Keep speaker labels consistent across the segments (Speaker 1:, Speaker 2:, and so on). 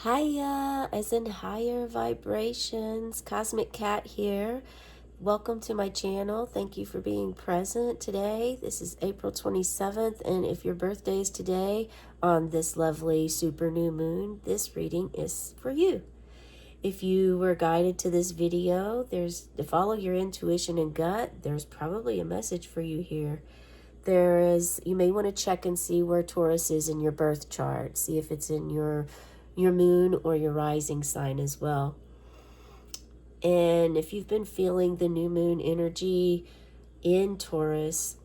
Speaker 1: Hiya, as in higher vibrations. Cosmic Cat here. Welcome to my channel. Thank you for being present today. This is April 27th, and if your birthday is today on this lovely super new moon, this reading is for you. If you were guided to this video, to follow your intuition and gut, there's probably a message for you here. You may want to check and see where Taurus is in your birth chart. See if it's in your moon or your rising sign as well. And if you've been feeling the new moon energy in Taurus,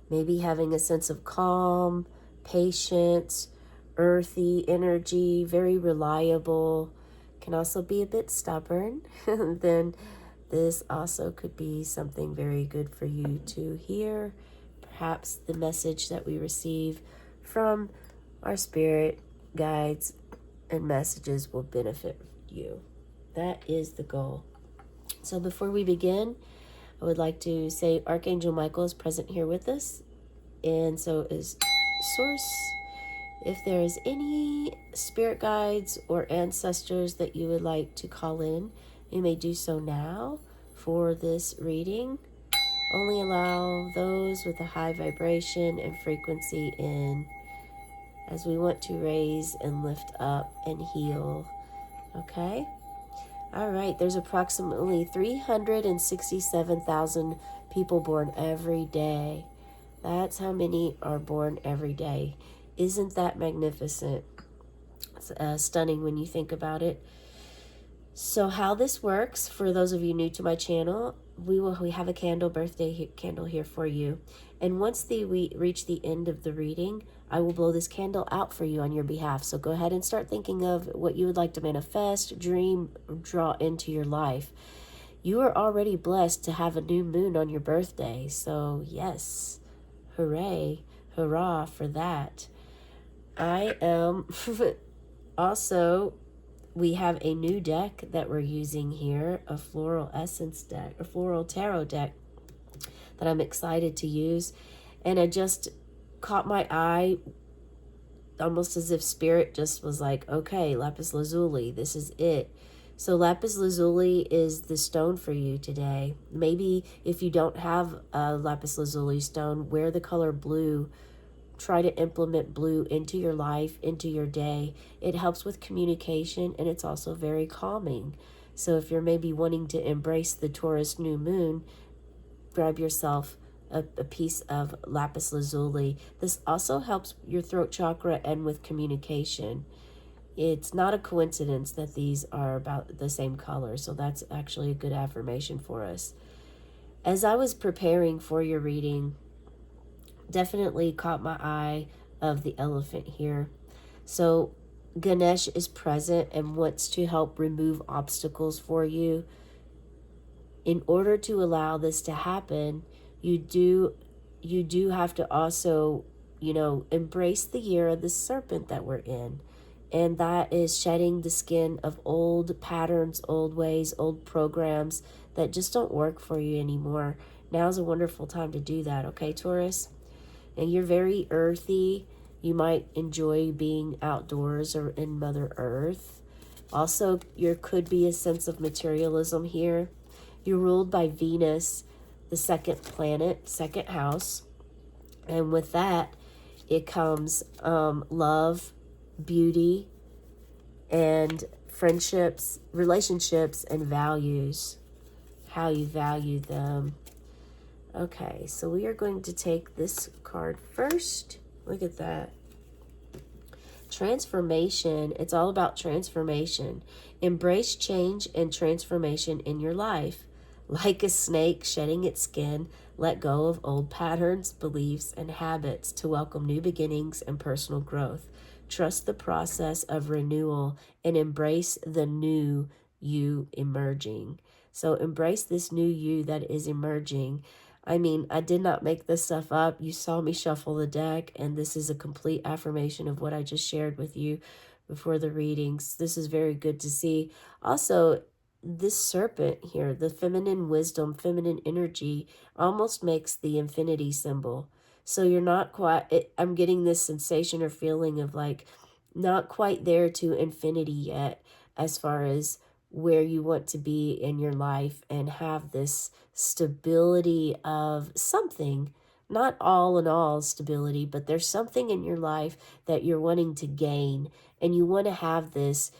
Speaker 1: maybe having a sense of calm, patience, earthy energy, very reliable, can also be a bit stubborn, then this also could be something very good for you to hear. Perhaps the message that we receive from our spirit guides and messages will benefit you. That is the goal. So before we begin, I would like to say Archangel Michael is present here with us, and so is Source. If there is any spirit guides or ancestors that you would like to call in, you may do so now for this reading. Only allow those with a high vibration and frequency in, as we want to raise and lift up and heal. Okay? All right, there's approximately 367,000 people born every day. That's how many are born every day. Isn't that magnificent? It's stunning when you think about it. So how this works, for those of you new to my channel, we have a birthday candle here for you. And once we reach the end of the reading, I will blow this candle out for you on your behalf. So go ahead and start thinking of what you would like to manifest, dream, draw into your life. You are already blessed to have a new moon on your birthday. So yes, hooray, hurrah for that. I am also... We have a new deck that we're using here, a floral essence deck, a floral tarot deck that I'm excited to use. And I just caught my eye, almost as if spirit just was like, okay, lapis lazuli, this is it. So lapis lazuli is the stone for you today. Maybe if you don't have a lapis lazuli stone, wear the color blue. Try to implement blue into your life, into your day. It helps with communication, and it's also very calming. So if you're maybe wanting to embrace the Taurus new moon, grab yourself a piece of lapis lazuli. This also helps your throat chakra and with communication. It's not a coincidence that these are about the same color, so that's actually a good affirmation for us. As I was preparing for your reading, definitely caught my eye of the elephant here. So Ganesh is present and wants to help remove obstacles for you. In order to allow this to happen, you do have to also, embrace the year of the serpent that we're in. And that is shedding the skin of old patterns, old ways, old programs that just don't work for you anymore. Now's a wonderful time to do that, okay, Taurus? And you're very earthy. You might enjoy being outdoors or in Mother Earth. Also, there could be a sense of materialism here. You're ruled by Venus, the second planet, second house. And with that, it comes love, beauty, and friendships, relationships, and values. How you value them. Okay, so we are going to take this card first. Look at that. Transformation. It's all about transformation. Embrace change and transformation in your life. Like a snake shedding its skin, let go of old patterns, beliefs, and habits to welcome new beginnings and personal growth. Trust the process of renewal and embrace the new you emerging. So embrace this new you that is emerging. I mean, I did not make this stuff up. You saw me shuffle the deck, and this is a complete affirmation of what I just shared with you before the readings. This is very good to see. Also, this serpent here, the feminine wisdom, feminine energy, almost makes the infinity symbol. So you're not quite, I'm getting this sensation or feeling of like, not quite there to infinity yet, as far as where you want to be in your life and have this stability of something, not all in all stability, but there's something in your life that you're wanting to gain, and you want to have this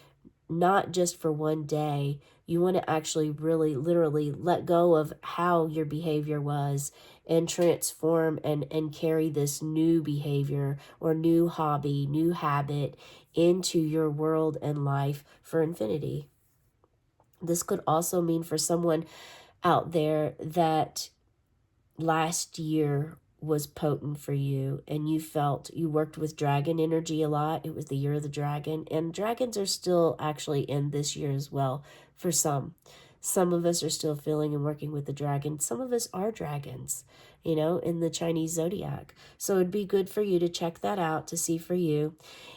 Speaker 1: not just for one day. You want to actually really literally let go of how your behavior was and transform and carry this new behavior or new hobby, new habit into your world and life for infinity. This could also mean for someone out there that last year was potent for you and you felt you worked with dragon energy a lot. It was the year of the dragon, and dragons are still actually in this year as well for some. Some of us are still feeling and working with the dragon. Some of us are dragons, you know, in the Chinese zodiac. So it'd be good for you to check that out to see for you.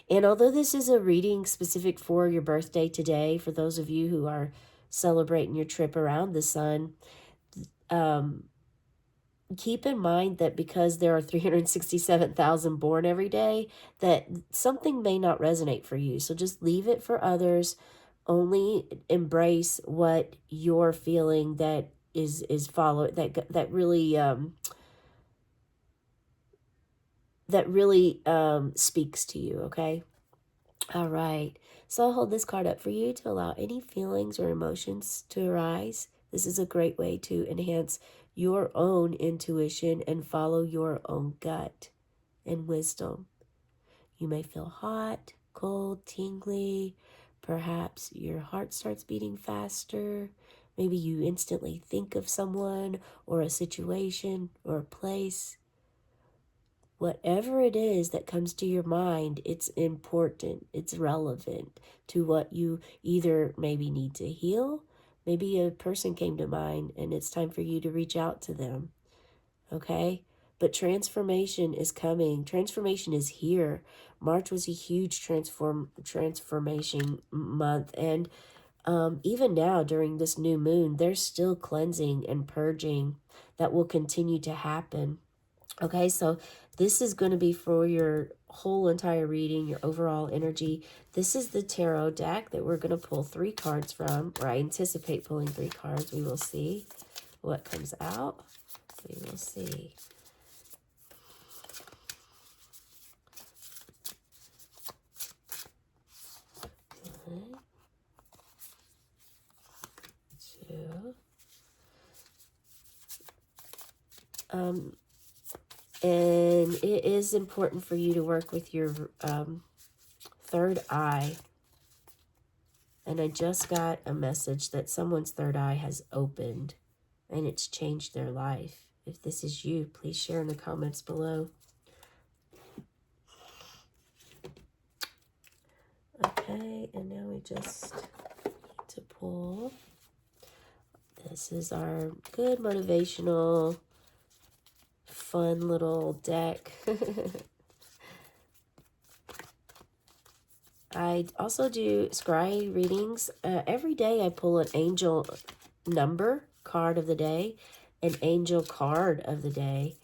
Speaker 1: And although this is a reading specific for your birthday today, for those of you who are celebrating your trip around the sun, keep in mind that because there are 367,000 born every day, that something may not resonate for you. So just leave it for others. Only embrace what you're feeling that is follow that really speaks to you. Okay. All right. So I'll hold this card up for you to allow any feelings or emotions to arise. This is a great way to enhance your own intuition and follow your own gut and wisdom. You may feel hot, cold, tingly. Perhaps your heart starts beating faster. Maybe you instantly think of someone or a situation or a place. Whatever it is that comes to your mind, it's important, it's relevant to what you either maybe need to heal. Maybe a person came to mind and it's time for you to reach out to them, okay? But transformation is coming. Transformation is here. March was a huge transformation month, and even now during this new moon, there's still cleansing and purging that will continue to happen. Okay, so this is going to be for your whole entire reading, your overall energy. This is the tarot deck that we're going to pull 3 cards from, or I anticipate pulling 3 cards. We will see what comes out. We will see. Okay. 2. And it is important for you to work with your third eye. And I just got a message that someone's third eye has opened and it's changed their life. If this is you, please share in the comments below. Okay, and now we just need to pull. This is our good motivational fun little deck. I also do scry readings. Every day I pull an angel number card of the day, an angel card of the day,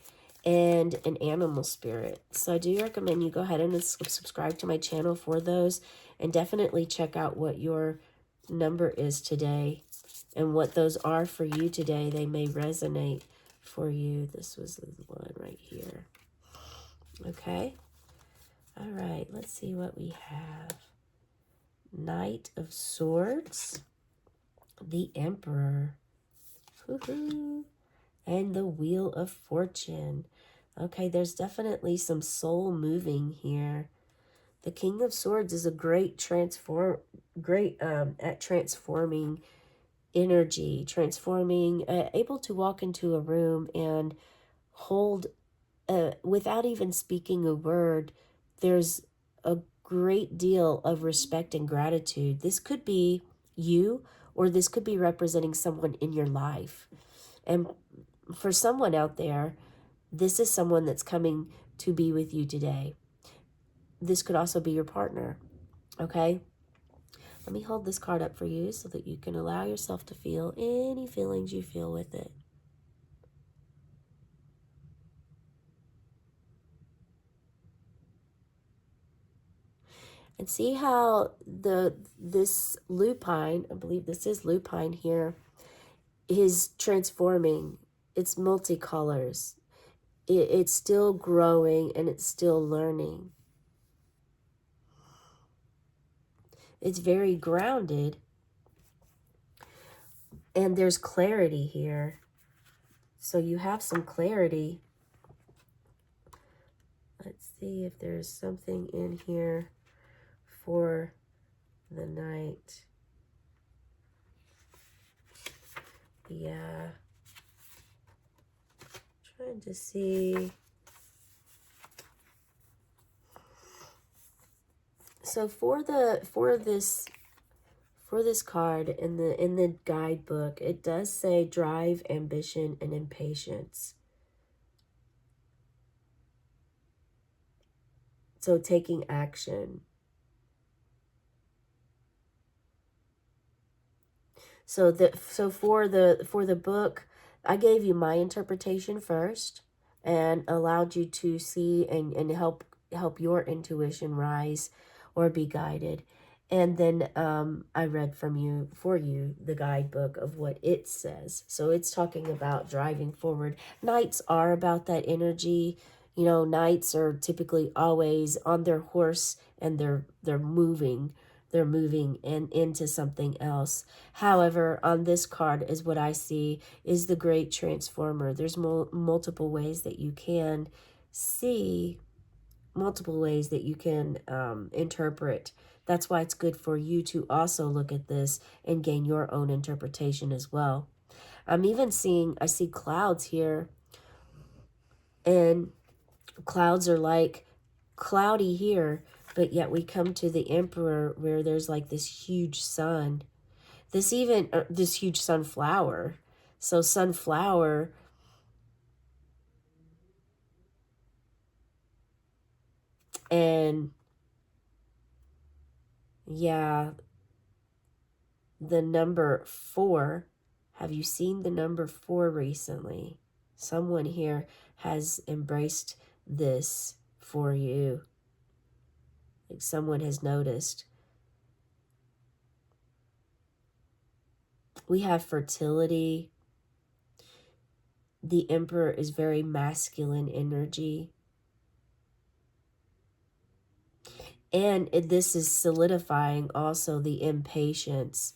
Speaker 1: and an animal spirit. So I do recommend you go ahead and subscribe to my channel for those, and definitely check out what your number is today and what those are for you today. They may resonate for you. This was the one right here. Okay. All right. Let's see what we have. Knight of Swords, the Emperor, and the Wheel of Fortune. Okay, there's definitely some soul moving here. The King of Swords is a great at transforming energy, able to walk into a room and hold, without even speaking a word, there's a great deal of respect and gratitude. This could be you, or this could be representing someone in your life. And for someone out there, this is someone that's coming to be with you today. This could also be your partner, okay? Let me hold this card up for you so that you can allow yourself to feel any feelings you feel with it. And see how this lupine, I believe this is lupine here, is transforming. It's multicolors. It's still growing and it's still learning. It's very grounded. And there's clarity here. So you have some clarity. Let's see if there's something in here for the night. Yeah. Trying to see. So for this card in the guidebook, it does say drive, ambition, and impatience. So taking action. So for the book, I gave you my interpretation first and allowed you to see and help your intuition rise or be guided. And then I read for you the guidebook of what it says. So it's talking about driving forward. Nights are about that energy. You know, nights are typically always on their horse and they're moving. They're moving into something else. However, on this card is what I see is the great transformer. There's multiple ways that you can see, multiple ways that you can interpret. That's why it's good for you to also look at this and gain your own interpretation as well. I'm even seeing, I see clouds here, and clouds are like cloudy here, but yet we come to the Emperor where there's like this huge sun. This huge sunflower. So sunflower, and yeah, the number 4. Have you seen the number 4 recently? Someone here has embraced this for you. Like someone has noticed. We have fertility. The Emperor is very masculine energy. And this is solidifying also the impatience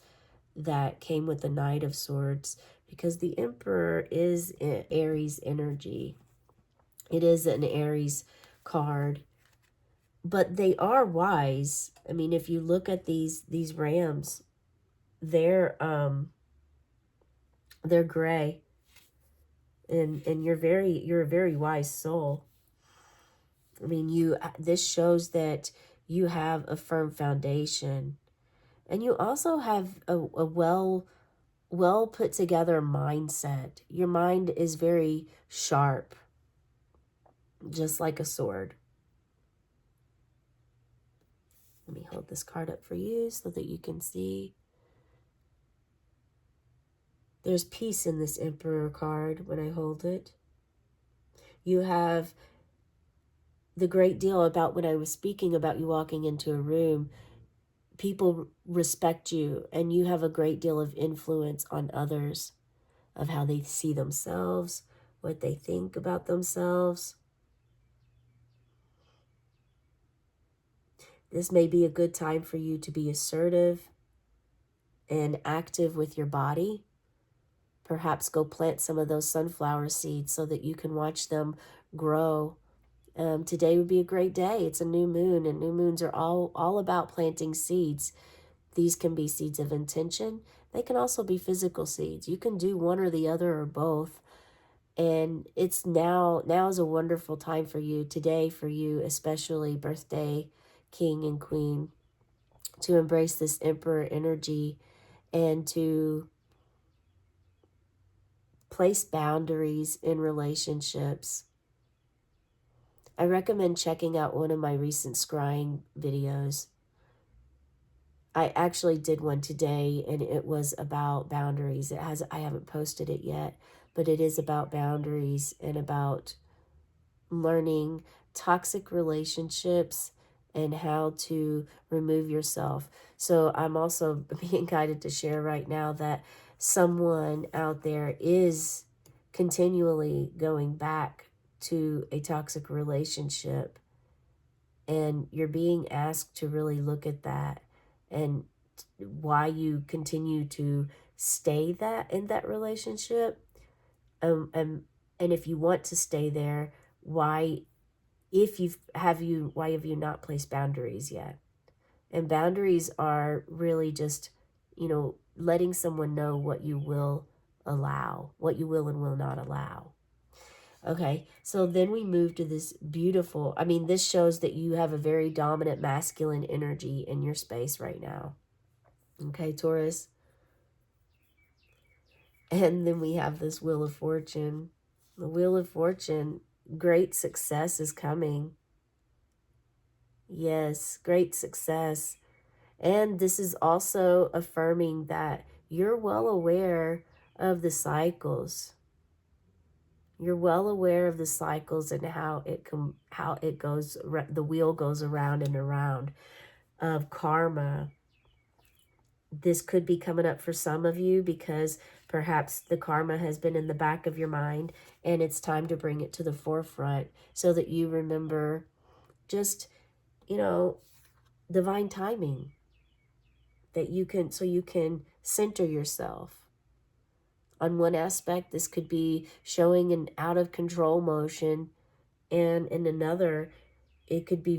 Speaker 1: that came with the Knight of Swords, because the Emperor is Aries energy. It is an Aries card, but they are wise. I mean, if you look at these rams, they're gray, and you're a very wise soul. I mean, this shows that you have a firm foundation, and you also have a well put together mindset. Your mind is very sharp, just like a sword. Let me hold this card up for you so that you can see. There's peace in this Emperor card when I hold it. You have the great deal about when I was speaking about you walking into a room. People respect you, and you have a great deal of influence on others of how they see themselves, what they think about themselves. This may be a good time for you to be assertive and active with your body. Perhaps go plant some of those sunflower seeds so that you can watch them grow. Today would be a great day. It's a new moon, and new moons are all about planting seeds. These can be seeds of intention. They can also be physical seeds. You can do one or the other or both. And it's now is a wonderful time for you, today for you, especially birthday king and queen, to embrace this Emperor energy and to place boundaries in relationships. I recommend checking out one of my recent scrying videos. I actually did one today, and it was about boundaries. I haven't posted it yet, but it is about boundaries and about learning toxic relationships and how to remove yourself. So I'm also being guided to share right now that someone out there is continually going back to a toxic relationship, and you're being asked to really look at that and why you continue to stay that in that relationship, um, and and if you want to stay there, why, if you've have you why have you not placed boundaries yet? And boundaries are really just, letting someone know what you will allow, what you will and will not allow. Okay, so then we move to this beautiful, this shows that you have a very dominant masculine energy in your space right now. Okay, Taurus. And then we have this Wheel of Fortune. The Wheel of Fortune, great success is coming. Yes, great success. And this is also affirming that you're well aware of the cycles. You're well aware of the cycles and how it goes, the wheel goes around and around of karma. This could be coming up for some of you because perhaps the karma has been in the back of your mind, and it's time to bring it to the forefront so that you remember just, divine timing, that you can center yourself. On one aspect, this could be showing an out of control motion, and in another, it could be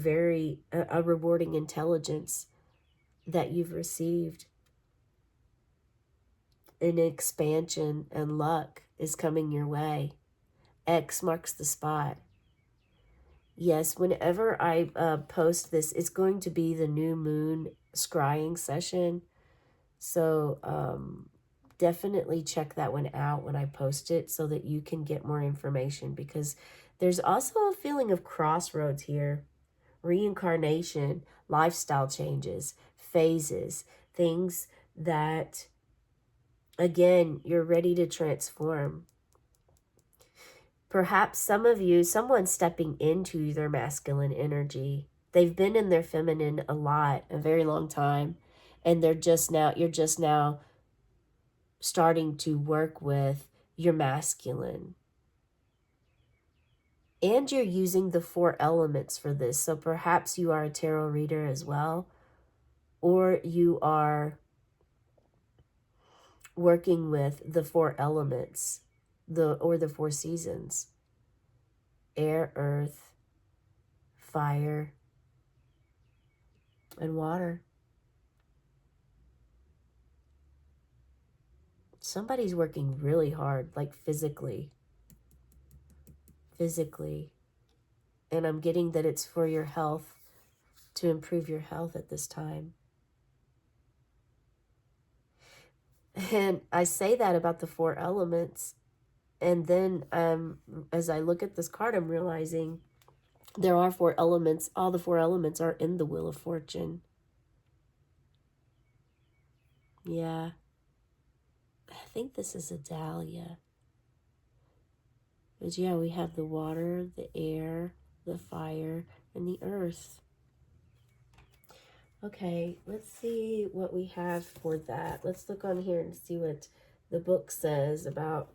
Speaker 1: a rewarding intelligence that you've received. An expansion and luck is coming your way. X marks the spot. Yes, whenever I post this, it's going to be the new moon scrying session. So definitely check that one out when I post it so that you can get more information, because there's also a feeling of crossroads here. Reincarnation, lifestyle changes, phases, things that, again, you're ready to transform. Perhaps someone's stepping into their masculine energy. They've been in their feminine a very long time, and you're just now starting to work with your masculine. And you're using the 4 elements for this. So perhaps you are a tarot reader as well, or you are working with the 4 elements, the 4 seasons: air, earth, fire, and water. Somebody's working really hard, like physically. And I'm getting that it's for your health, to improve your health at this time. And I say that about the 4 elements. And then as I look at this card, I'm realizing there are 4 elements. All the 4 elements are in the Wheel of Fortune. Yeah. I think this is a dahlia. But yeah, we have the water, the air, the fire, and the earth. Okay, let's see what we have for that. Let's look on here and see what the book says about.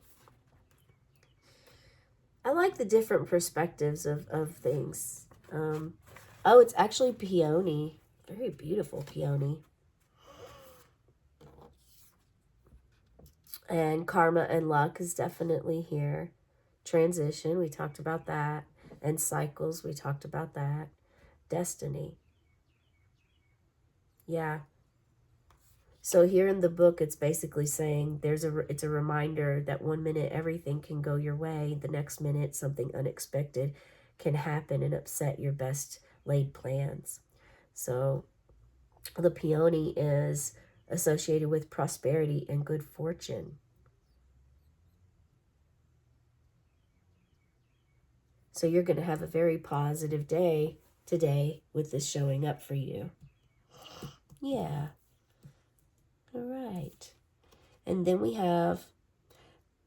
Speaker 1: I like the different perspectives of things. Oh, it's actually peony. Very beautiful peony. And karma and luck is definitely here. Transition, we talked about that. And cycles, we talked about that. Destiny. Yeah. So here in the book, it's basically saying it's a reminder that one minute everything can go your way. The next minute something unexpected can happen and upset your best laid plans. So the peony is associated with prosperity and good fortune. So you're going to have a very positive day today with this showing up for you. Yeah. All right. And then we have,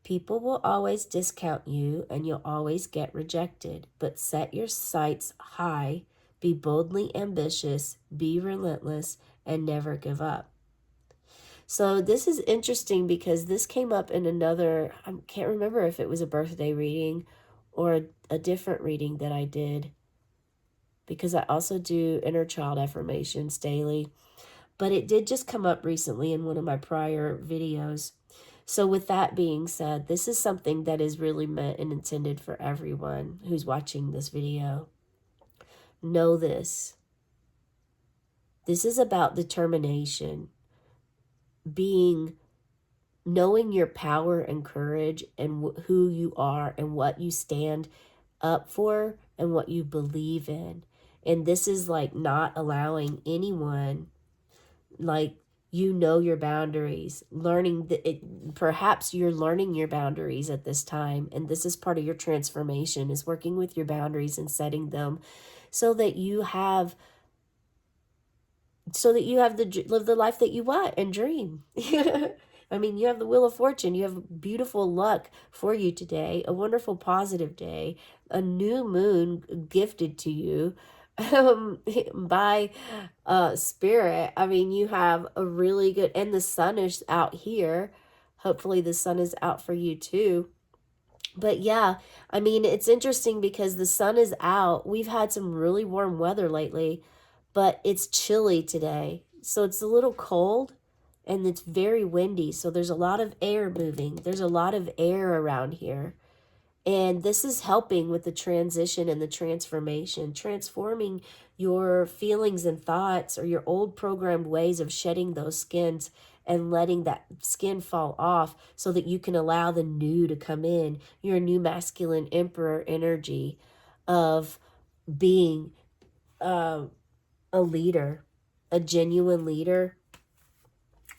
Speaker 1: people will always discount you and you'll always get rejected, but set your sights high Be boldly ambitious, be relentless, and never give up. So this is interesting because this came up in another, I can't remember if it was a birthday reading or a different reading that I did, because I also do inner child affirmations daily. But it did just come up recently in one of my prior videos. So with that being said, this is something that is really meant and intended for everyone who's watching this video. Know this. This is about determination, knowing your power and courage and who you are and what you stand up for and what you believe in. And this is like not allowing anyone, like, you know, your boundaries, learning that perhaps you're learning your boundaries at this time, and this is part of your transformation, is working with your boundaries and setting them so that you have live the life that you want and dream. I mean, you have the wheel of fortune. You have beautiful luck for you today, a wonderful positive day, a new moon gifted to you by spirit. I mean, you have a really good, and the sun is out here. Hopefully the sun is out for you too. But yeah, I mean, it's interesting because the sun is out. We've had some really warm weather lately, but it's chilly today. So it's a little cold and it's very windy. So there's a lot of air moving. There's a lot of air around here. And this is helping with the transition and the transformation, transforming your feelings and thoughts or your old programmed ways of shedding those skins and letting that skin fall off so that you can allow the new to come in, your new masculine emperor energy of being a leader, a genuine leader,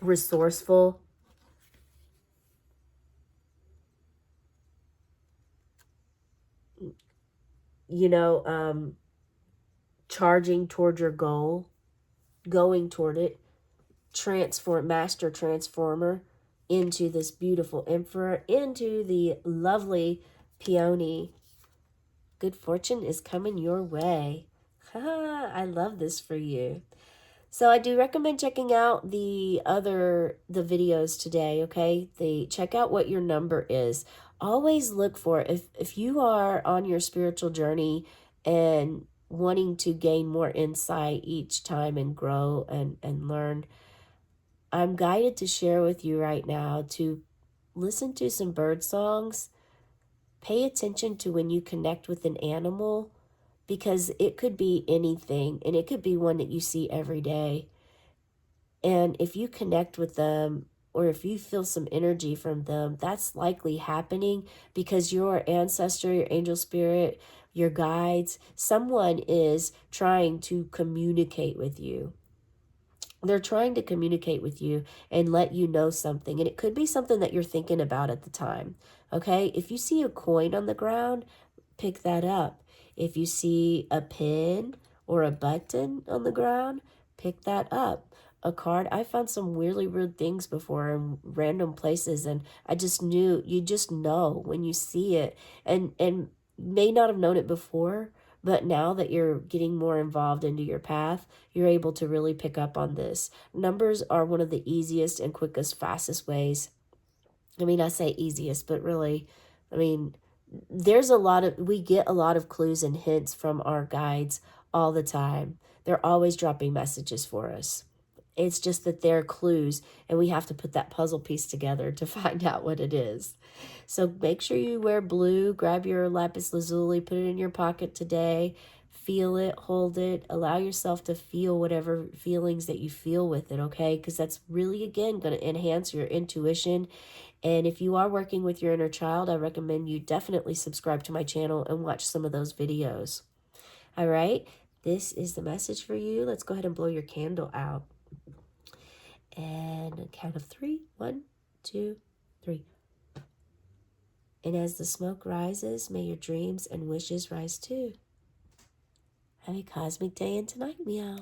Speaker 1: resourceful, you know, charging toward your goal, going toward it, master transformer into this beautiful emperor, into the lovely peony. Good fortune is coming your way. I love this for you. So I do recommend checking out the videos today, okay? Check out what your number is. Always look for, if you are on your spiritual journey and wanting to gain more insight each time and grow and learn, I'm guided to share with you right now to listen to some bird songs. Pay attention to when you connect with an animal, because it could be anything, and it could be one that you see every day. And if you connect with them, or if you feel some energy from them, that's likely happening because your ancestor, your angel spirit, your guides, someone is trying to communicate with you. They're trying to communicate with you and let you know something. And it could be something that you're thinking about at the time. Okay? If you see a coin on the ground, pick that up. If you see a pin or a button on the ground, pick that up. A card. I found some really weird things before in random places, and I just knew, you just know when you see it, and may not have known it before, but now that you're getting more involved into your path, you're able to really pick up on this. Numbers are one of the easiest and quickest, fastest ways. I mean, I say easiest, but really, I mean, we get a lot of clues and hints from our guides all the time. They're always dropping messages for us. It's just that they're clues, and we have to put that puzzle piece together to find out what it is. So make sure you wear blue, grab your lapis lazuli, put it in your pocket today, feel it, hold it, allow yourself to feel whatever feelings that you feel with it, okay? Because that's really, again, going to enhance your intuition. And if you are working with your inner child, I recommend you definitely subscribe to my channel and watch some of those videos. All right, this is the message for you. Let's go ahead and blow your candle out. And a count of 3. 1, 2, 3. And as the smoke rises, may your dreams and wishes rise too. Have a cosmic day and tonight, meow.